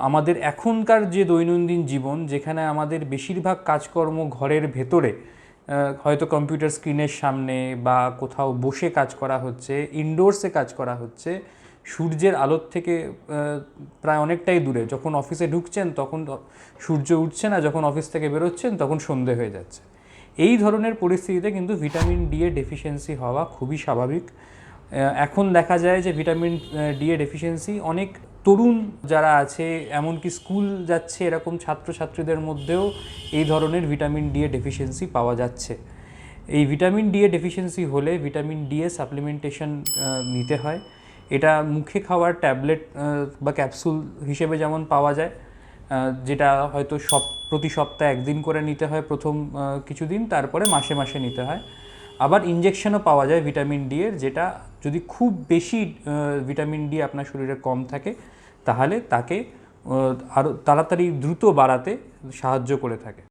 আমাদের এখনকার যে দৈনন্দিন জীবন, যেখানে আমাদের বেশিরভাগ কাজকর্ম ঘরের ভেতরে, হয়তো কম্পিউটার স্ক্রিনের সামনে বা কোথাও বসে কাজ করা হচ্ছে, ইনডোরসে কাজ করা হচ্ছে, সূর্যের আলোর থেকে প্রায় অনেকটাই দূরে। যখন অফিসে ঢুকছেন তখন সূর্য উঠছে না, যখন অফিস থেকে বেরোচ্ছেন তখন সন্ধে হয়ে যাচ্ছে। এই ধরনের পরিস্থিতিতে কিন্তু ভিটামিন ডি এর ডেফিসিয়েন্সি হওয়া খুবই স্বাভাবিক। এখন দেখা যায় যে ভিটামিন ডি এর ডেফিসিয়েন্সি অনেক তরুণ যারা আছে, এমনকি স্কুল যাচ্ছে এরকম ছাত্রছাত্রীদের মধ্যেও এই ধরনের ভিটামিন ডি এর ডেফিসিয়েন্সি পাওয়া যাচ্ছে। এই ভিটামিন ডি এর ডেফিসিয়েন্সি হলে ভিটামিন ডি এর সাপ্লিমেন্টেশন নিতে হয়। এটা মুখে খাওয়ার ট্যাবলেট বা ক্যাপসুল হিসেবে যেমন পাওয়া যায়, যেটা হয়তো প্রতি সপ্তাহে একদিন করে নিতে হয় প্রথম কিছুদিন, তারপরে মাসে মাসে নিতে হয়। আবার ইনজেকশনও পাওয়া যায় ভিটামিন ডি এর, যেটা যদি খুব বেশি ভিটামিন ডি আপনার শরীরে কম থাকে তাহলে তাকে আরও তাড়াতাড়ি দ্রুত বাড়াতে সাহায্য করে থাকে।